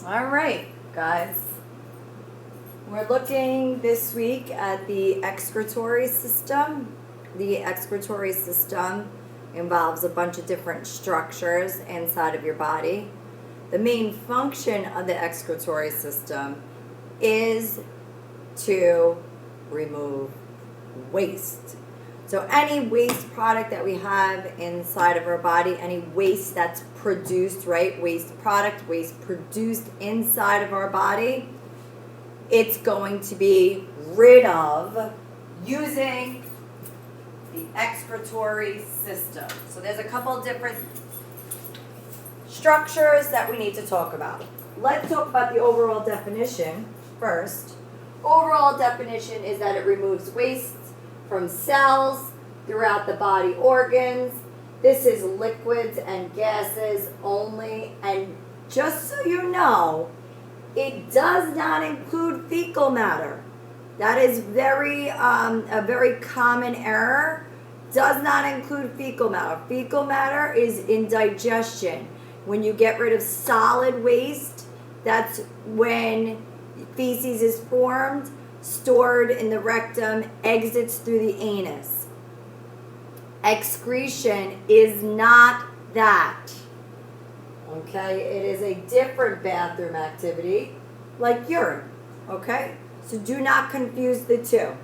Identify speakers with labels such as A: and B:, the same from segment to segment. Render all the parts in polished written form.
A: All right, guys. We're looking this week at the excretory system. The excretory system involves a bunch of different structures inside of your body. The main function of the excretory system is to remove waste. So any waste product that we have inside of our body, any waste that's produced, right? Waste product, waste produced inside of our body, it's going to be rid of using the excretory system. So there's a couple different structures that we need to talk about. Let's talk about the overall definition first. Overall definition is that it removes waste from cells throughout the body organs. This is liquids and gases only. And just so you know, it does not include fecal matter. That is a very common error. Does not include fecal matter. Fecal matter is in digestion. When you get rid of solid waste, that's when feces is formed, stored in the rectum, exits through the anus. Excretion is not that. Okay, it is a different bathroom activity, like urine. Okay, so do not confuse the two.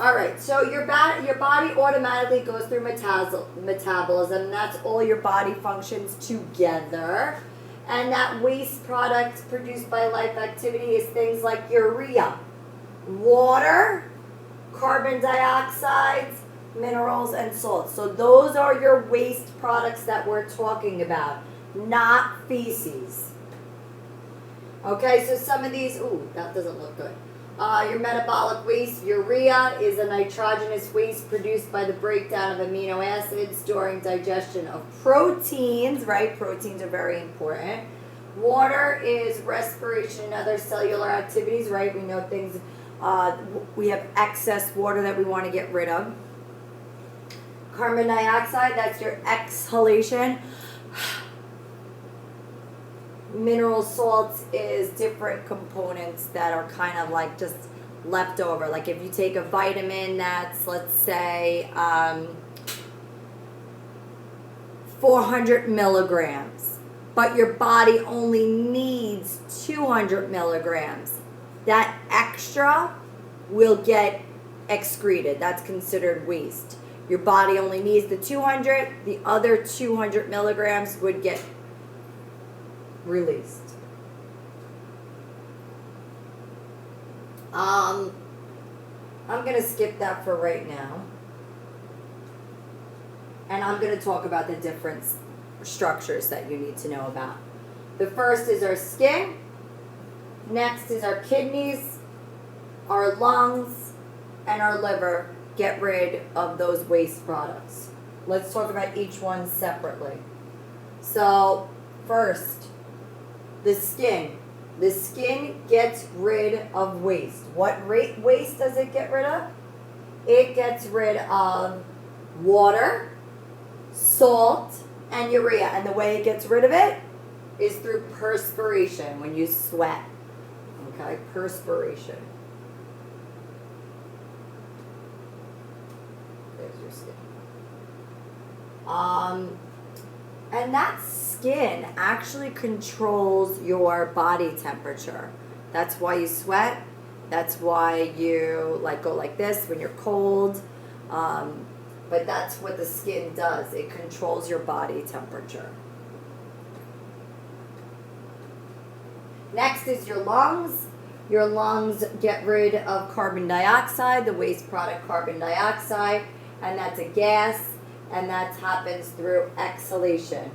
A: All right, so your body automatically goes through metabolism. That's all your body functions together. And that waste product produced by life activity is things like urea, water, carbon dioxide, minerals, and salts. So those are your waste products that we're talking about, not feces. Okay, so some of these, that doesn't look good. Your metabolic waste, urea, is a nitrogenous waste produced by the breakdown of amino acids during digestion of proteins, right? Proteins are very important. Water is respiration and other cellular activities, right? We know things, we have excess water that we want to get rid of. Carbon dioxide, that's your exhalation. Mineral salts is different components that are kind of like just left over. Like if you take a vitamin that's, let's say, 400 milligrams, but your body only needs 200 milligrams, that extra will get excreted. That's considered waste. Your body only needs the 200, the other 200 milligrams would get released. I'm going to skip that for right now. And I'm going to talk about the different structures that you need to know about. The first is our skin. Next is our kidneys, our lungs, and our liver. Get rid of those waste products. Let's talk about each one separately. So, first, the skin. The skin gets rid of waste. What waste does it get rid of? It gets rid of water, salt, and urea. And the way it gets rid of it is through perspiration, when you sweat. Okay, perspiration. There's your skin. And that skin actually controls your body temperature. That's why you sweat. That's why you go like this when you're cold. But that's what the skin does. It controls your body temperature. Next is your lungs. Your lungs get rid of carbon dioxide, the waste product carbon dioxide, and that's a gas. And that happens through exhalation.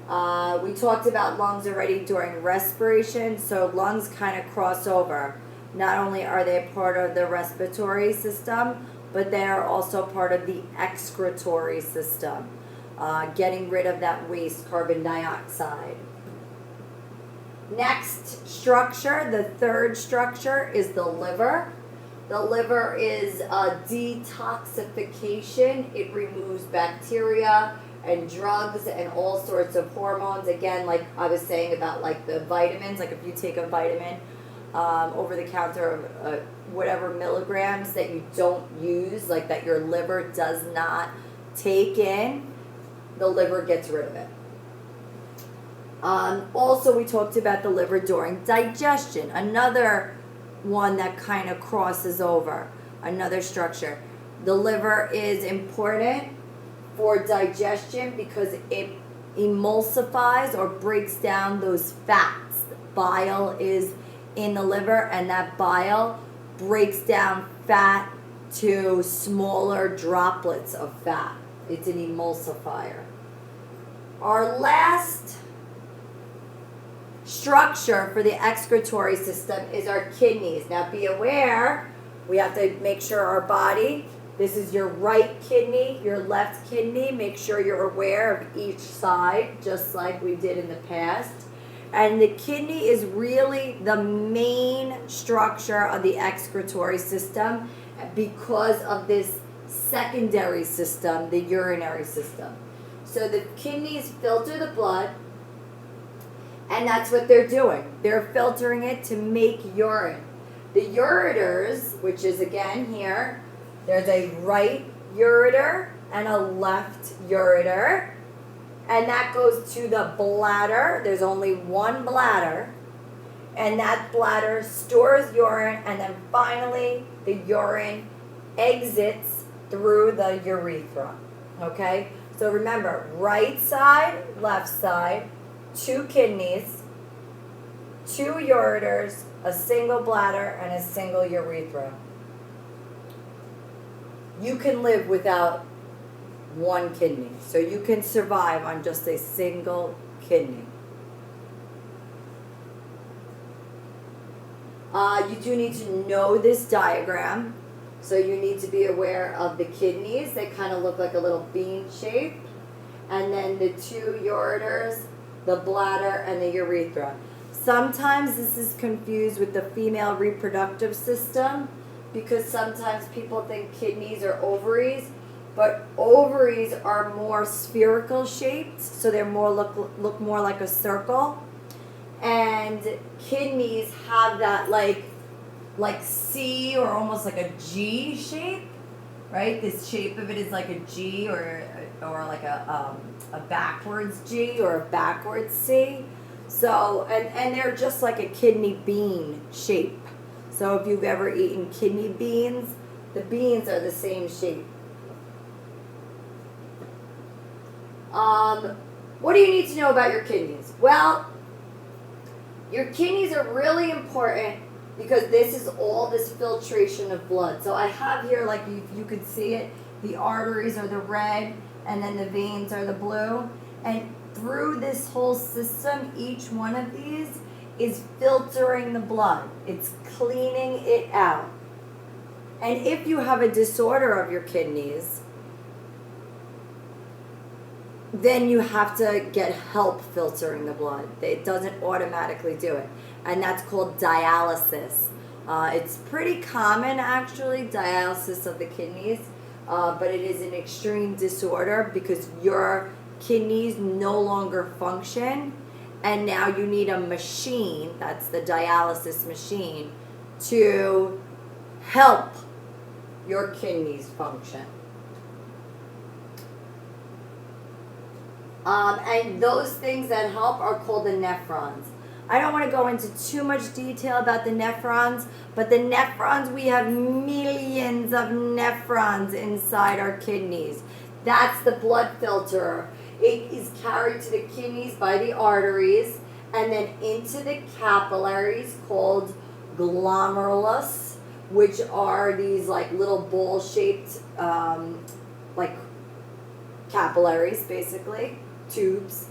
A: We talked about lungs already during respiration, so lungs kind of cross over. Not only are they part of the respiratory system, but they are also part of the excretory system, getting rid of that waste carbon dioxide. Next structure, the third structure, is the liver. The liver is a detoxification. It removes bacteria and drugs and all sorts of hormones. Again, like I was saying about like the vitamins, like if you take a vitamin over the counter of whatever milligrams that you don't use, like that your liver does not take in, the liver gets rid of it. Also, we talked about the liver during digestion, another one that kind of crosses over, another structure. The liver is important for digestion because it emulsifies or breaks down those fats. Bile is in the liver, and that bile breaks down fat to smaller droplets of fat. It's an emulsifier. Our last structure for the excretory system is our kidneys. Now be aware, we have to make sure our body, this is your right kidney, your left kidney, make sure you're aware of each side, just like we did in the past. And the kidney is really the main structure of the excretory system because of this secondary system, the urinary system. So the kidneys filter the blood, and that's what they're doing. They're filtering it to make urine. The ureters, which is again here, there's a right ureter and a left ureter, and that goes to the bladder. There's only one bladder, and that bladder stores urine, and then finally the urine exits through the urethra. Okay? So remember, right side, left side, 2 kidneys, 2 ureters, a single bladder, and a single urethra. You can live without 1 kidney, so you can survive on just a single kidney. You do need to know this diagram, so you need to be aware of the kidneys. They kind of look like a little bean shape, and then the 2 ureters, the bladder, and the urethra. Sometimes this is confused with the female reproductive system because sometimes people think kidneys are ovaries, but ovaries are more spherical shaped, so they're more look more like a circle, and kidneys have that like C or almost like a G shape, right? This shape of it is like a G or like a backwards G or a backwards C. So, and they're just like a kidney bean shape. So if you've ever eaten kidney beans, the beans are the same shape. What do you need to know about your kidneys? Well, your kidneys are really important because this is all this filtration of blood. So I have here, like you could see it, the arteries are the red and then the veins are the blue. And through this whole system, each one of these is filtering the blood. It's cleaning it out. And if you have a disorder of your kidneys, then you have to get help filtering the blood. It doesn't automatically do it. And that's called dialysis. It's pretty common, actually, dialysis of the kidneys, but it is an extreme disorder because your kidneys no longer function, and now you need a machine, that's the dialysis machine, to help your kidneys function. And those things that help are called the nephrons. I don't want to go into too much detail about the nephrons, but the nephrons, we have millions of nephrons inside our kidneys. That's the blood filter. It is carried to the kidneys by the arteries and then into the capillaries called glomerulus, which are these like little ball-shaped like capillaries, basically, tubes.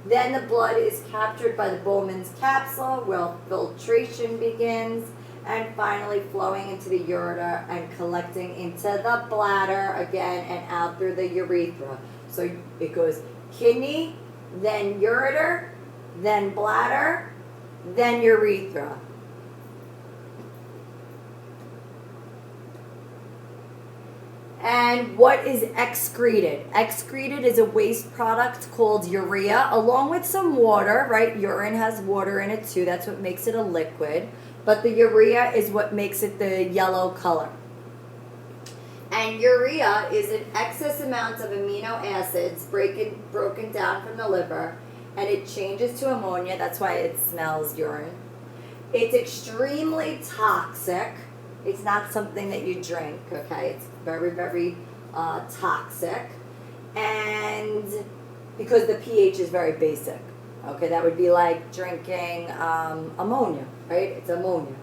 A: Then the blood is captured by the Bowman's capsule where filtration begins and finally flowing into the ureter and collecting into the bladder again and out through the urethra. So it goes kidney, then ureter, then bladder, then urethra. And what is excreted? Excreted is a waste product called urea, along with some water, right? Urine has water in it too. That's what makes it a liquid. But the urea is what makes it the yellow color. And urea is an excess amount of amino acids broken down from the liver, and it changes to ammonia. That's why it smells urine. It's extremely toxic. It's not something that you drink, okay? It's very, very toxic. And because the pH is very basic, okay? That would be like drinking ammonia, right? It's ammonia.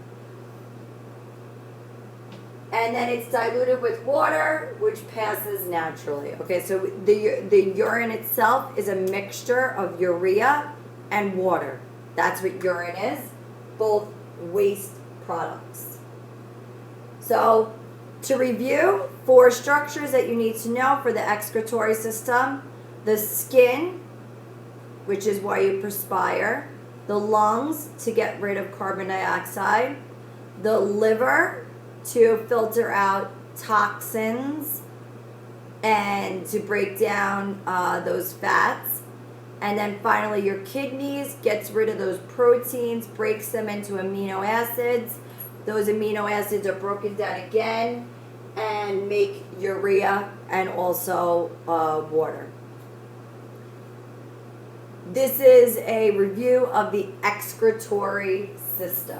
A: And then it's diluted with water, which passes naturally. Okay, so the urine itself is a mixture of urea and water. That's what urine is, both waste products. So to review, 4 structures that you need to know for the excretory system: the skin, which is why you perspire; the lungs, to get rid of carbon dioxide; the liver, to filter out toxins and to break down those fats; and then finally your kidneys gets rid of those proteins, breaks them into amino acids. Those amino acids are broken down again and make urea and also water. This is a review of the excretory system.